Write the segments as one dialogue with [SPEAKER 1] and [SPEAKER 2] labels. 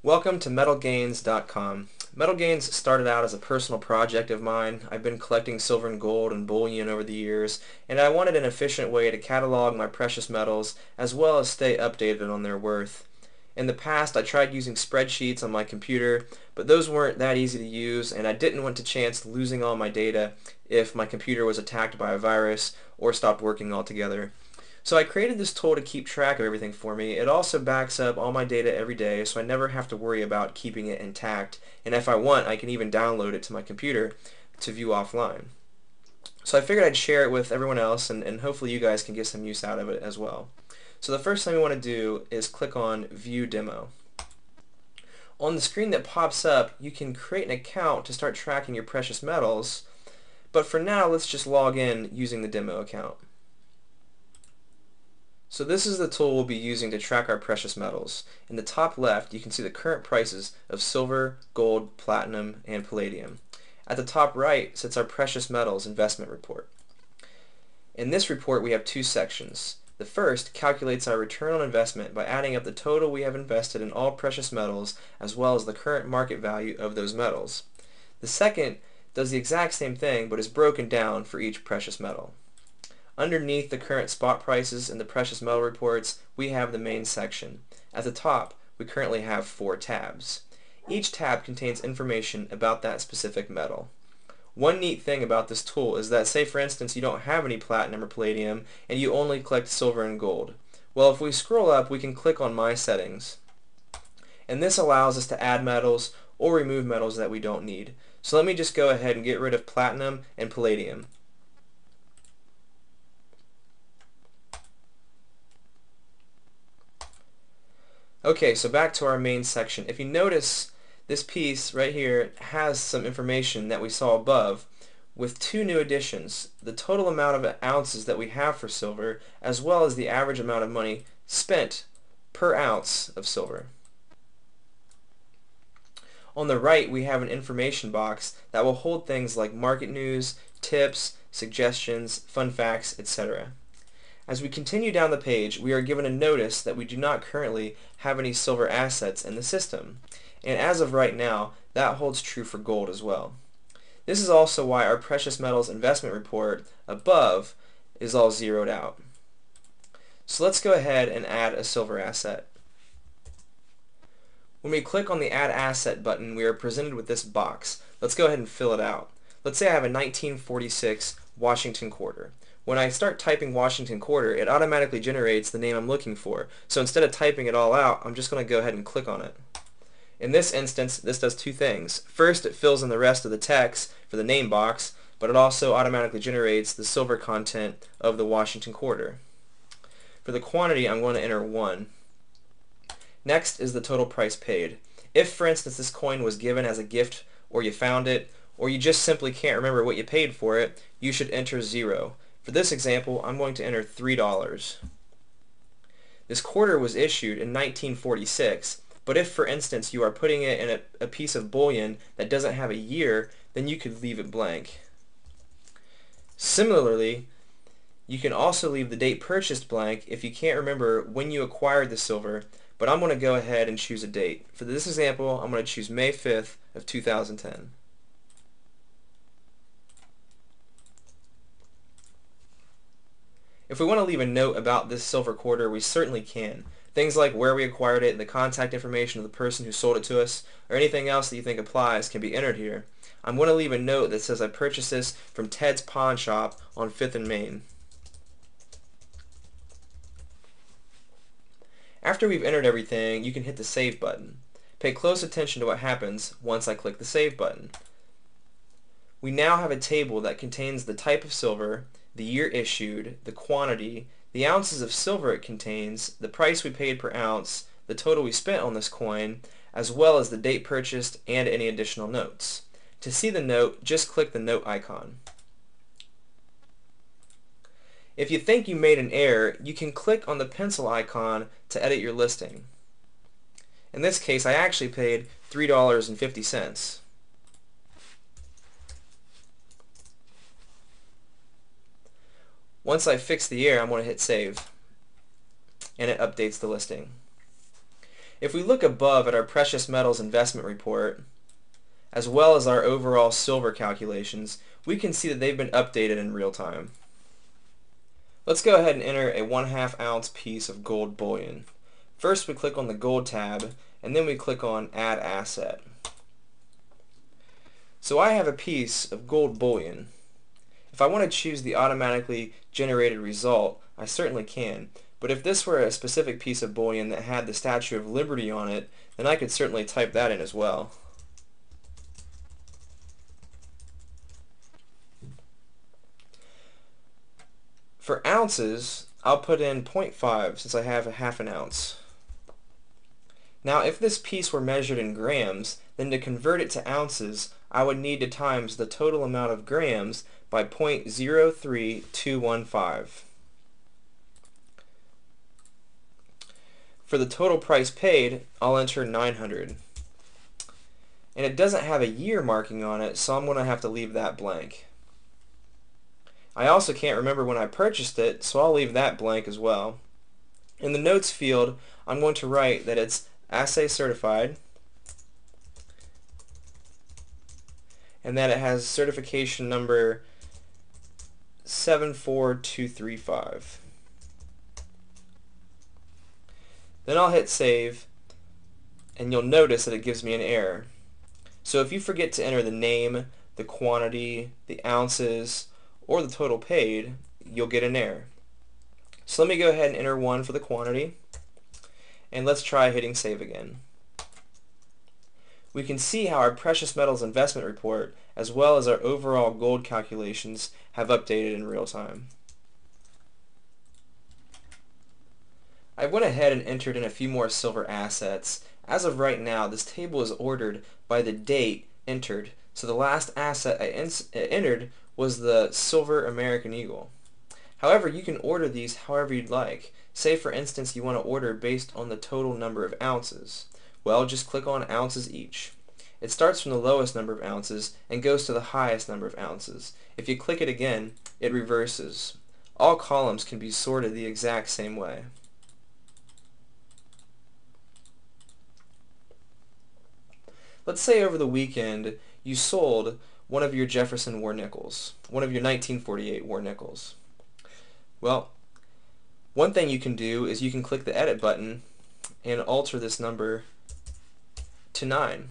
[SPEAKER 1] Welcome to MetalGains.com. MetalGains started out as a personal project of mine. I've been collecting silver and gold and bullion over the years, and I wanted an efficient way to catalog my precious metals as well as stay updated on their worth. In the past, I tried using spreadsheets on my computer, but those weren't that easy to use, and I didn't want to chance losing all my data if my computer was attacked by a virus or stopped working altogether. So I created this tool to keep track of everything for me. It also backs up all my data every day, so I never have to worry about keeping it intact. And if I want, I can even download it to my computer to view offline. So I figured I'd share it with everyone else, and hopefully you guys can get some use out of it as well. So the first thing we want to do is click on View Demo. On the screen that pops up, you can create an account to start tracking your precious metals, but for now, let's just log in using the demo account. So this is the tool we'll be using to track our precious metals. In the top left, you can see the current prices of silver, gold, platinum, and palladium. At the top right sits our precious metals investment report. In this report, we have two sections. The first calculates our return on investment by adding up the total we have invested in all precious metals as well as the current market value of those metals. The second does the exact same thing but is broken down for each precious metal. Underneath the current spot prices in the precious metal reports, we have the main section. At the top, we currently have 4 tabs. Each tab contains information about that specific metal. One neat thing about this tool is that, say for instance, you don't have any platinum or palladium and you only collect silver and gold. Well, if we scroll up, we can click on My Settings. And this allows us to add metals or remove metals that we don't need. So let me just go ahead and get rid of platinum and palladium. Okay, so back to our main section. If you notice, this piece right here has some information that we saw above with 2 new additions: the total amount of ounces that we have for silver as well as the average amount of money spent per ounce of silver. On the right, we have an information box that will hold things like market news, tips, suggestions, fun facts, etc. As we continue down the page, we are given a notice that we do not currently have any silver assets in the system. And as of right now, that holds true for gold as well. This is also why our precious metals investment report above is all zeroed out. So let's go ahead and add a silver asset. When we click on the Add Asset button, we are presented with this box. Let's go ahead and fill it out. Let's say I have a 1946 Washington quarter. When I start typing Washington quarter, it automatically generates the name I'm looking for. So instead of typing it all out, I'm just going to go ahead and click on it. In this instance, this does 2 things. First, it fills in the rest of the text for the name box, but it also automatically generates the silver content of the Washington quarter. For the quantity, I'm going to enter 1. Next is the total price paid. If, for instance, this coin was given as a gift, or you found it, or you just simply can't remember what you paid for it, you should enter 0. For this example, I'm going to enter $3. This quarter was issued in 1946, but if, for instance, you are putting it in a piece of bullion that doesn't have a year, then you could leave it blank. Similarly, you can also leave the date purchased blank if you can't remember when you acquired the silver, but I'm going to go ahead and choose a date. For this example, I'm going to choose May 5th of 2010. If we want to leave a note about this silver quarter, we certainly can. Things like where we acquired it, the contact information of the person who sold it to us, or anything else that you think applies can be entered here. I'm going to leave a note that says I purchased this from Ted's Pawn Shop on 5th and Main. After we've entered everything, you can hit the Save button. Pay close attention to what happens once I click the Save button. We now have a table that contains the type of silver, the year issued, the quantity, the ounces of silver it contains, the price we paid per ounce, the total we spent on this coin, as well as the date purchased and any additional notes. To see the note, just click the note icon. If you think you made an error, you can click on the pencil icon to edit your listing. In this case, I actually paid $3.50. Once I fix the error, I'm going to hit Save, and it updates the listing. If we look above at our precious metals investment report, as well as our overall silver calculations, we can see that they've been updated in real time. Let's go ahead and enter a 1/2 ounce piece of gold bullion. First we click on the gold tab, and then we click on add asset. So I have a piece of gold bullion. If I want to choose the automatically generated result, I certainly can, but if this were a specific piece of bullion that had the Statue of Liberty on it, then I could certainly type that in as well. For ounces, I'll put in 0.5 since I have a 1/2 ounce. Now if this piece were measured in grams, then to convert it to ounces, I would need to times the total amount of grams by 0.03215. For the total price paid, I'll enter 900. And it doesn't have a year marking on it, so I'm going to have to leave that blank. I also can't remember when I purchased it, so I'll leave that blank as well. In the notes field, I'm going to write that it's assay certified and that it has certification number 74235. Then I'll hit save, and you'll notice that it gives me an error. So if you forget to enter the name, the quantity, the ounces, or the total paid, you'll get an error. So let me go ahead and enter 1 for the quantity, and let's try hitting save again. We can see how our precious metals investment report, as well as our overall gold calculations, have updated in real time. I went ahead and entered in a few more silver assets. As of right now, this table is ordered by the date entered, so the last asset I entered was the silver American Eagle. However, you can order these however you'd like. Say for instance you want to order based on the total number of ounces. Well, just click on ounces each. It starts from the lowest number of ounces and goes to the highest number of ounces. If you click it again, it reverses. All columns can be sorted the exact same way. Let's say over the weekend you sold one of your Jefferson war nickels, one of your 1948 war nickels. Well, one thing you can do is you can click the edit button and alter this number to 9.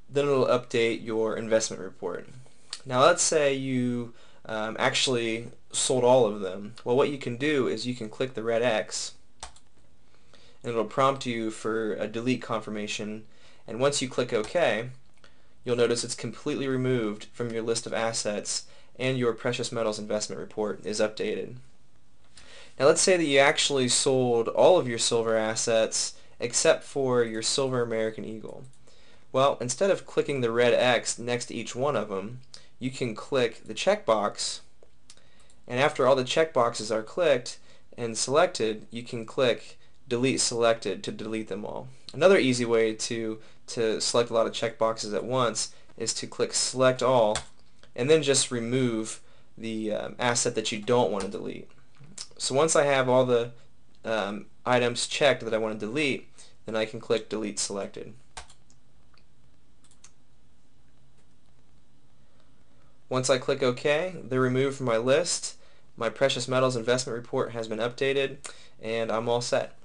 [SPEAKER 1] Then it'll update your investment report. Now let's say you actually sold all of them. Well, what you can do is you can click the red X and it'll prompt you for a delete confirmation, and once you click OK, you'll notice it's completely removed from your list of assets and your precious metals investment report is updated. Now let's say that you actually sold all of your silver assets except for your silver American Eagle. Well, instead of clicking the red X next to each one of them, you can click the checkbox, and after all the checkboxes are clicked and selected, you can click delete selected to delete them all. Another easy way to select a lot of checkboxes at once is to click select all and then just remove the asset that you don't want to delete. So once I have all the items checked that I want to delete, then I can click delete selected. Once I click OK, they're removed from my list. My precious metals investment report has been updated, and I'm all set.